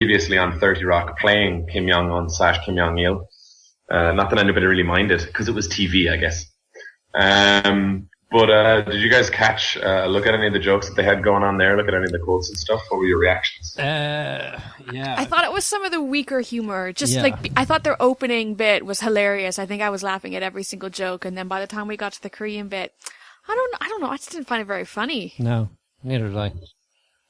previously on 30 Rock playing Kim Jong-un / Kim Jong-il. Not that anybody really minded, because it was TV, I guess. But did you guys catch a look at any of the jokes that they had going on there? Look at any of the quotes and stuff? What were your reactions? Yeah. I thought it was some of the weaker humor. I thought their opening bit was hilarious. I think I was laughing at every single joke, and then by the time we got to the Korean bit, I don't know. I just didn't find it very funny. No, neither did I.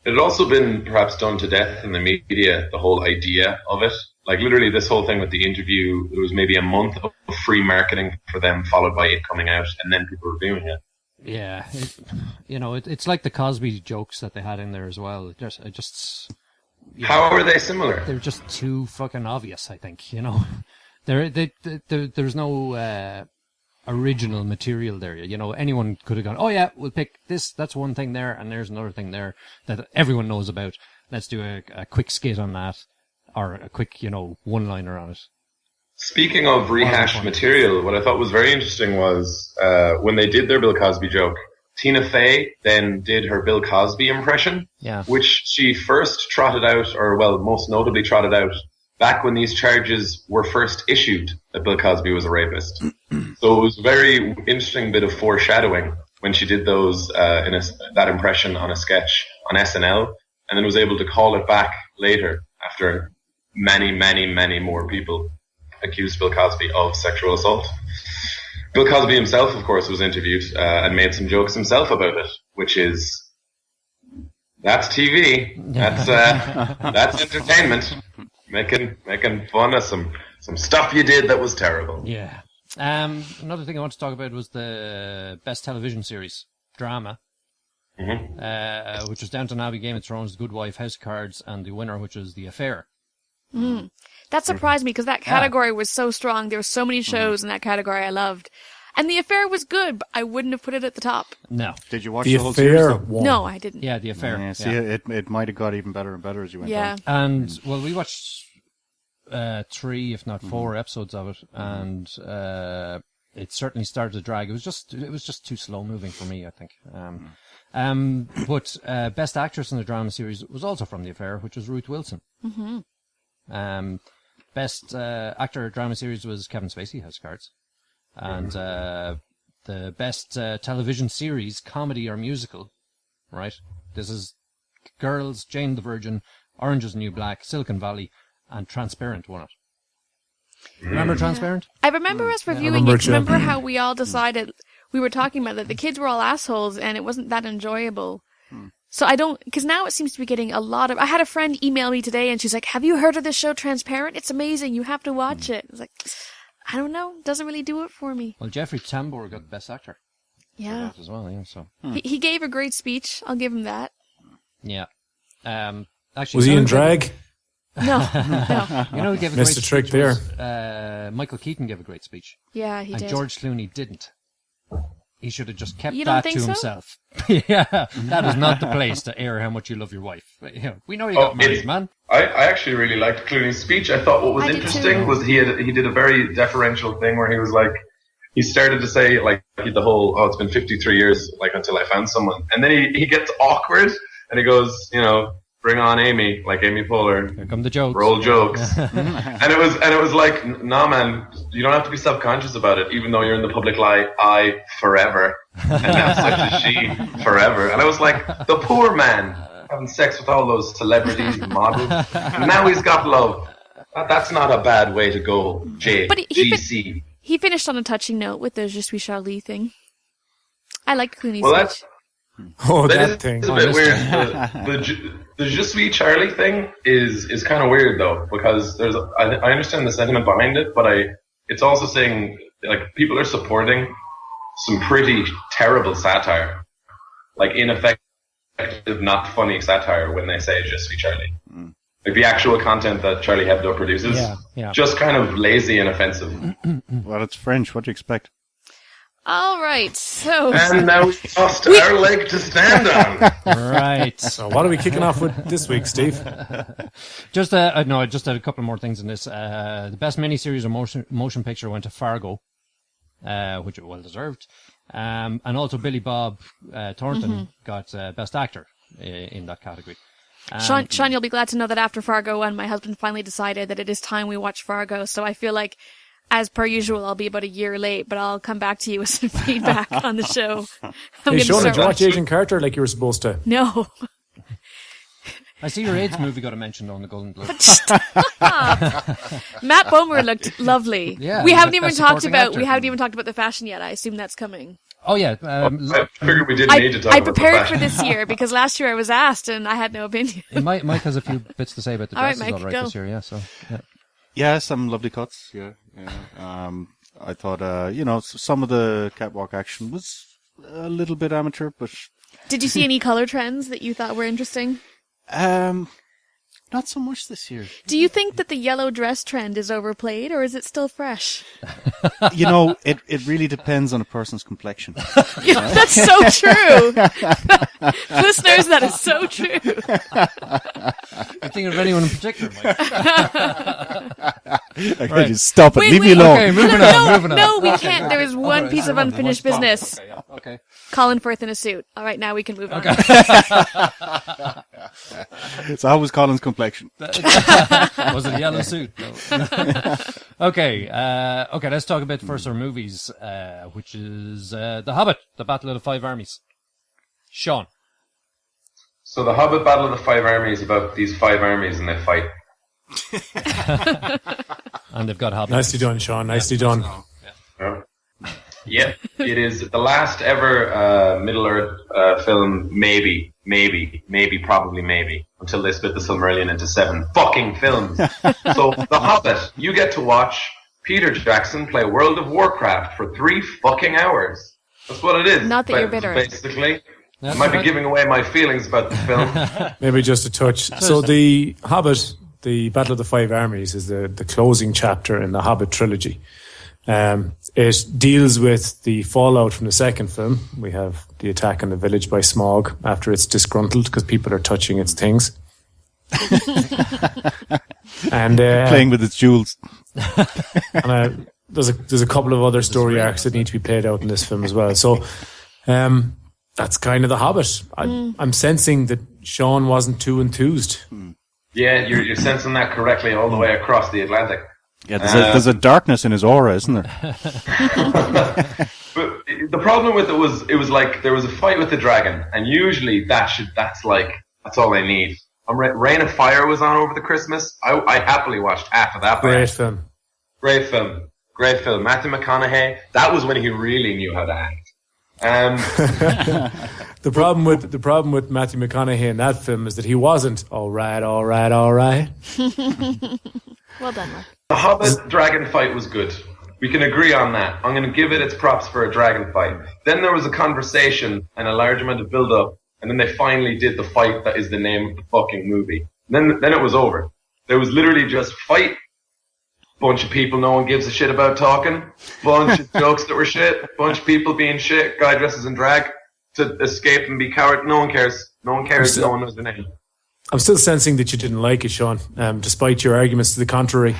It had also been perhaps done to death in the media, the whole idea of it. Like literally this whole thing with the interview, it was maybe a month of free marketing for them, followed by it coming out, and then people reviewing it. Yeah, it's like the Cosby jokes that they had in there as well. How are they similar? They're just too fucking obvious, I think. There's no original material there. Anyone could have gone, oh yeah, we'll pick this, that's one thing there, and there's another thing there that everyone knows about. Let's do a quick skit on that, or a quick, one-liner on it. Speaking of rehashed material, what I thought was very interesting was when they did their Bill Cosby joke, Tina Fey then did her Bill Cosby impression, which she first trotted out, or most notably trotted out, back when these charges were first issued that Bill Cosby was a rapist. So it was a very interesting bit of foreshadowing when she did those that impression on a sketch on SNL, and then was able to call it back later after many, many, many more people accused Bill Cosby of sexual assault. Bill Cosby himself, of course, was interviewed and made some jokes himself about it, which is, that's TV. That's entertainment. Making fun of some stuff you did that was terrible. Yeah. Another thing I want to talk about was the best television series, drama, which was Downton Abbey, Game of Thrones, The Good Wife, House of Cards, and the winner, which was The Affair. That surprised me because that category was so strong. There were so many shows in that category I loved. And The Affair was good, but I wouldn't have put it at the top. No. Did you watch the whole series? No, I didn't. Yeah, The Affair. Yeah, see, it might have got even better and better as you went on. And, we watched 3, if not 4 episodes of it, and it certainly started to drag. It was just too slow moving for me, I think. But Best Actress in the Drama Series was also from The Affair, which was Ruth Wilson. Best Actor Drama Series was Kevin Spacey, House of Cards. And the Best Television Series, Comedy or Musical, right? This is Girls, Jane the Virgin, Orange is the New Black, Silicon Valley, and Transparent won it. Remember Transparent? I remember us reviewing it. Remember how we all decided, we were talking about that the kids were all assholes and it wasn't that enjoyable. So because now it seems to be getting a lot of, I had a friend email me today and she's like, have you heard of this show Transparent? It's amazing. You have to watch it. I was like, I don't know. It doesn't really do it for me. Well, Jeffrey Tambor got the Best Actor. Yeah. As well, yeah, so. He gave a great speech. I'll give him that. Yeah. Actually, was he in drag? No. Who gave a missed great a trick speech there. was, Michael Keaton gave a great speech. Yeah, he did. And George Clooney didn't. He should have just kept you that don't to think himself. Yeah, that is not the place to air how much you love your wife. We know you got married, man. I actually really liked Clooney's speech. I thought what was interesting was he did a very deferential thing where he was like, he started to say like the whole, it's been 53 years like until I found someone, and then he gets awkward and he goes, bring on Amy, like Amy Poehler. Here come the jokes. Roll jokes. and it was like, nah, man, you don't have to be self-conscious about it, even though you're in the public eye, I forever. And now such as she forever. And I was like, the poor man having sex with all those celebrities and models. And now he's got love. That's not a bad way to go, GC. He finished on a touching note with the Je suis Charlie thing. I liked Clooney's speech. That thing. It's a bit weird. The Je suis Charlie thing is kind of weird though, because I understand the sentiment behind it, but it's also saying like people are supporting some pretty terrible satire, like ineffective, not funny satire when they say Je suis Charlie. Like the actual content that Charlie Hebdo produces, just kind of lazy and offensive. Well, it's French. What do you expect? All right, so... And now we lost our leg to stand on. Right. So what are we kicking off with this week, Steve? Just I just had a couple more things in this. The best miniseries or motion picture went to Fargo, which it well deserved. And also Billy Bob Thornton got best actor in that category. Sean, you'll be glad to know that after Fargo 1, my husband finally decided that it is time we watch Fargo. So I feel like, as per usual, I'll be about a year late, but I'll come back to you with some feedback on the show. Hey, Shona, did you watch Agent Carter like you were supposed to? No. I see your AIDS movie got a mention on the Golden Globe. Matt Bomer looked lovely. Yeah, we haven't even talked about the fashion yet. I assume that's coming. Oh yeah. I figured we didn't need to talk about the fashion. I prepared for this year because last year I was asked and I had no opinion. Mike has a few bits to say about the dresses Mike, all right this year. Yeah. So yeah. Yeah, some lovely cuts. Yeah. I thought, some of the catwalk action was a little bit amateur, but. Did you see any color trends that you thought were interesting? Not so much this year. Do you think that the yellow dress trend is overplayed, or is it still fresh? It really depends on a person's complexion. That's so true. Listeners, that is so true. You think of anyone in particular, Mike? Okay, just stop it. Leave me alone. Okay, moving on. No, we can't. There is one piece of unfinished business. Okay. Colin Firth in a suit. All right, now we can move on. So how was Colin's complexion? Was it a yellow suit? No. Okay, let's talk about first our movies, which is The Hobbit, The Battle of the Five Armies. Sean. So The Hobbit Battle of the Five Armies is about these five armies and they fight. And they've got hobbits. Nicely done, Sean. Nicely done. Yeah, it is the last ever Middle-earth film, maybe, until they split the Silmarillion into 7 fucking films. So, The Hobbit, you get to watch Peter Jackson play World of Warcraft for 3 fucking hours. That's what it is. Not that you're bitter. Basically. I might be giving away my feelings about the film. Maybe just a touch. So The Hobbit, The Battle of the Five Armies, is the closing chapter in the Hobbit trilogy. It deals with the fallout from the second film. We have the attack on the village by Smaug after it's disgruntled because people are touching its things. And playing with its jewels. And there's a couple of other story arcs that need to be played out in this film as well. So that's kind of The Hobbit. I'm sensing that Sean wasn't too enthused. Yeah, you're sensing that correctly all the way across the Atlantic. Yeah, there's a darkness in his aura, isn't there? But the problem with it was like there was a fight with the dragon, and usually that's all I need. Reign of Fire was on over the Christmas. I happily watched half of that. Great film. Matthew McConaughey. That was when he really knew how to act. The problem with Matthew McConaughey in that film is that he wasn't all right. Well done, Mark. The Hobbit dragon fight was good. We can agree on that. I'm going to give it its props for a dragon fight. Then there was a conversation and a large amount of build-up, and then they finally did the fight that is the name of the fucking movie. Then it was over. There was literally just fight, bunch of people no one gives a shit about talking, bunch of jokes that were shit, bunch of people being shit, guy dresses in drag to escape and be coward. No one cares. No one knows their name. I'm still sensing that you didn't like it, Sean, despite your arguments to the contrary.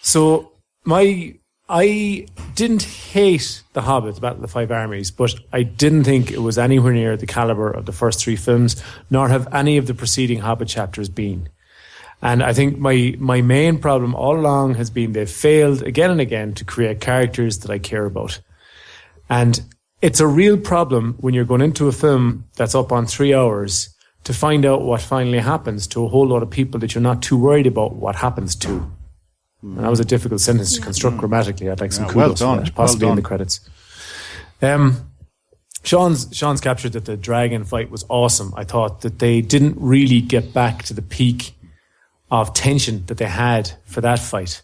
So I didn't hate The Hobbit, The Battle of the Five Armies, but I didn't think it was anywhere near the caliber of the first 3 films, nor have any of the preceding Hobbit chapters been. And I think my main problem all along has been they've failed again and again to create characters that I care about. And it's a real problem when you're going into a film that's up on 3 hours to find out what finally happens to a whole lot of people that you're not too worried about what happens to. And that was a difficult sentence to construct grammatically. I'd like some kudos for that, possibly in the credits. Sean's captured that the dragon fight was awesome. I thought that they didn't really get back to the peak of tension that they had for that fight.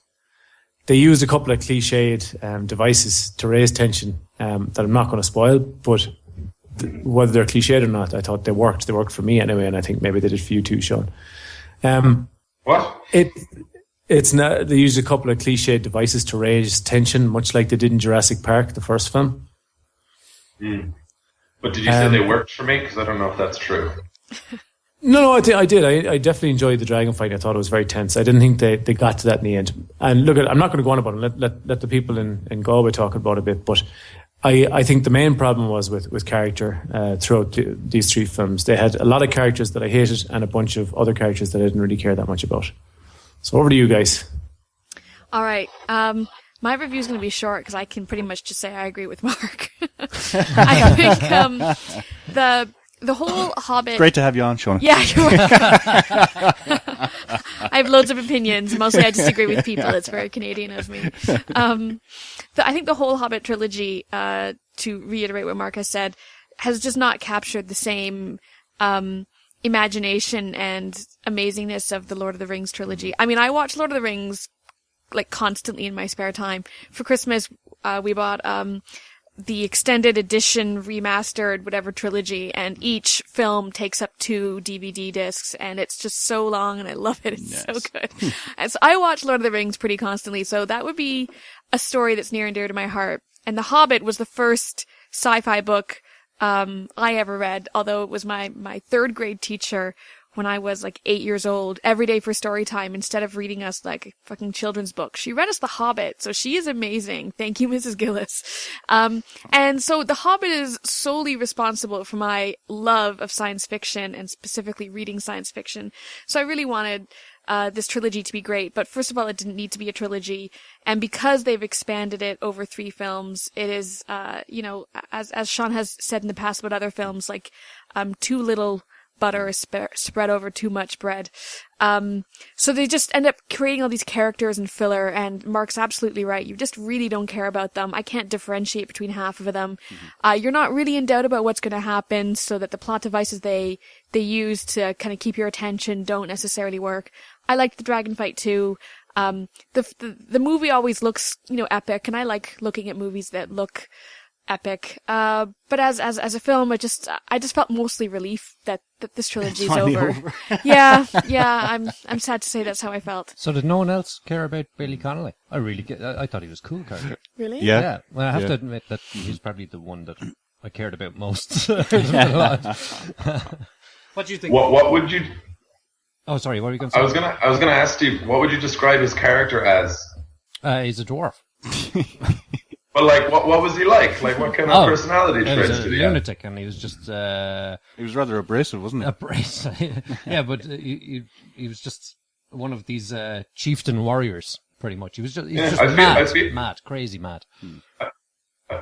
They used a couple of cliched devices to raise tension that I'm not going to spoil, but whether they're cliched or not, I thought they worked. They worked for me anyway, and I think maybe they did for you too, Sean. What? It's not. They used a couple of cliched devices to raise tension, much like they did in Jurassic Park, the first film. But did you say they worked for me? Because I don't know if that's true. No, I did. I definitely enjoyed the dragon fight. I thought it was very tense. I didn't think they got to that in the end. And look, I'm not going to go on about it. Let the people in Galway talk about it a bit. But I think the main problem was with character throughout these three films. They had a lot of characters that I hated and a bunch of other characters that I didn't really care that much about. So over to you guys. All right. My review is going to be short because I can pretty much just say I agree with Mark. I think the whole Hobbit... Great to have you on, Shona. Yeah, you're I have loads of opinions. Mostly I disagree with people. It's very Canadian of me. I think the whole Hobbit trilogy, to reiterate what Mark has said, has just not captured the same imagination and amazingness of the Lord of the Rings trilogy. I mean, I watch Lord of the Rings like constantly in my spare time. For Christmas, we bought the extended edition remastered whatever trilogy, and each film takes up 2 DVD discs, and it's just so long, and I love it. It's so good. And so I watch Lord of the Rings pretty constantly, so that would be a story that's near and dear to my heart. And The Hobbit was the first sci-fi book I ever read, although it was my 3rd grade teacher when I was like 8 years old, every day for story time, instead of reading us like a fucking children's book. She read us The Hobbit, so she is amazing. Thank you, Mrs. Gillis. And so The Hobbit is solely responsible for my love of science fiction and specifically reading science fiction. So I really wanted this trilogy to be great, but first of all, it didn't need to be a trilogy. And because they've expanded it over 3 films, it is, as Sean has said in the past about other films, like, too little butter is spread over too much bread. So they just end up creating all these characters and filler, and Mark's absolutely right. You just really don't care about them. I can't differentiate between half of them. You're not really in doubt about what's going to happen, so that the plot devices they use to kind of keep your attention don't necessarily work. I liked the dragon fight too. The movie always looks, epic, and I like looking at movies that look epic. But as a film, I just felt mostly relief that this trilogy is over. Yeah. I'm sad to say that's how I felt. So did no one else care about Billy Connolly? I thought he was a cool character. Really? Yeah. Well, I have to admit that he's probably the one that I cared about most. What do you think? What would you? Oh, sorry. What were you going to say? I was gonna ask Steve, what would you describe his character as? He's a dwarf. But what was he like? Like, what kind of personality traits did he have? Lunatic, and he was just... he was rather abrasive, wasn't he? Abrasive, yeah, but he was just one of these chieftain warriors, pretty much. He was just mad, crazy mad.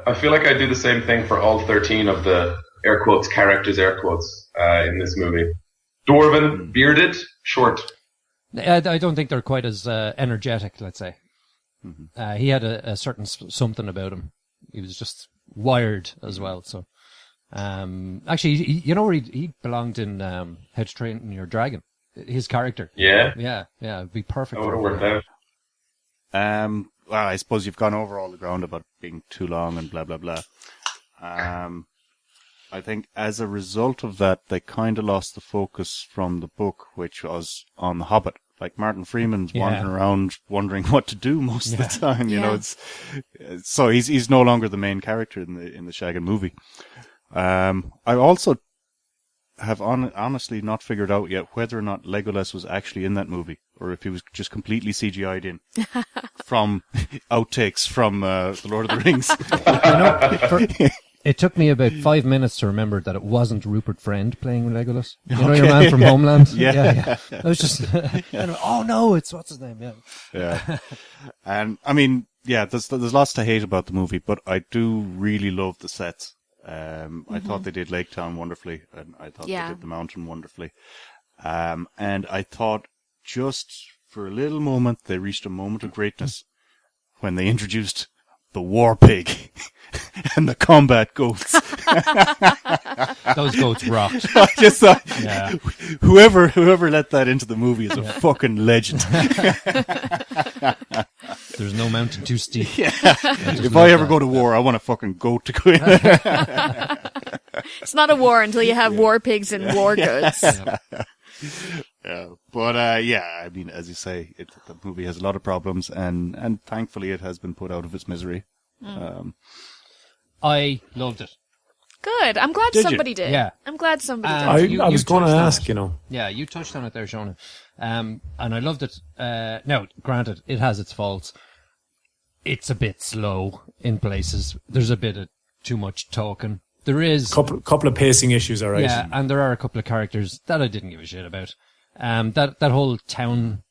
I feel like I do the same thing for all 13 of the air quotes characters, air quotes, in this movie. Dwarven, bearded, short. I don't think they're quite as energetic, let's say. He had a certain something about him. He was just wired as well. So, actually, you know where he belonged in How to Train Your Dragon? His character. Yeah, it'd be perfect. That would have worked out. Well, I suppose you've gone over all the ground about being too long and blah blah blah. I think as a result of that, they kind of lost the focus from the book, which was on the Hobbit. Like Martin Freeman's wandering around wondering what to do most of the time, you know. So he's no longer the main character in the Shagrin movie. I also have honestly not figured out yet whether or not Legolas was actually in that movie, or if he was just completely CGI'd in from outtakes from The Lord of the Rings. It took me about 5 minutes to remember that it wasn't Rupert Friend playing Legolas. You know your man from Homeland? Yeah. I was just, oh no, it's what's his name? Yeah. And I mean, there's lots to hate about the movie, but I do really love the sets. I thought they did Lake Town wonderfully, and I thought they did the mountain wonderfully. And I thought just for a little moment they reached a moment of greatness when they introduced the war pig and the combat goats. Those goats rocked. I just thought, whoever let that into the movie is a fucking legend. There's no mountain too steep. Yeah. If I ever go to war, I want a fucking goat to go in. It's not a war until you have war pigs and war goats. But I mean, as you say, the movie has a lot of problems, and thankfully it has been put out of its misery. I loved it. Good. I'm glad somebody did. Yeah. I'm glad somebody did. I was going to ask, you know. Yeah, you touched on it there, Shona. And I loved it. Now, granted, it has its faults. It's a bit slow in places. There's a bit of too much talking. There is couple of pacing issues, all right. Yeah, and there are a couple of characters that I didn't give a shit about. That whole town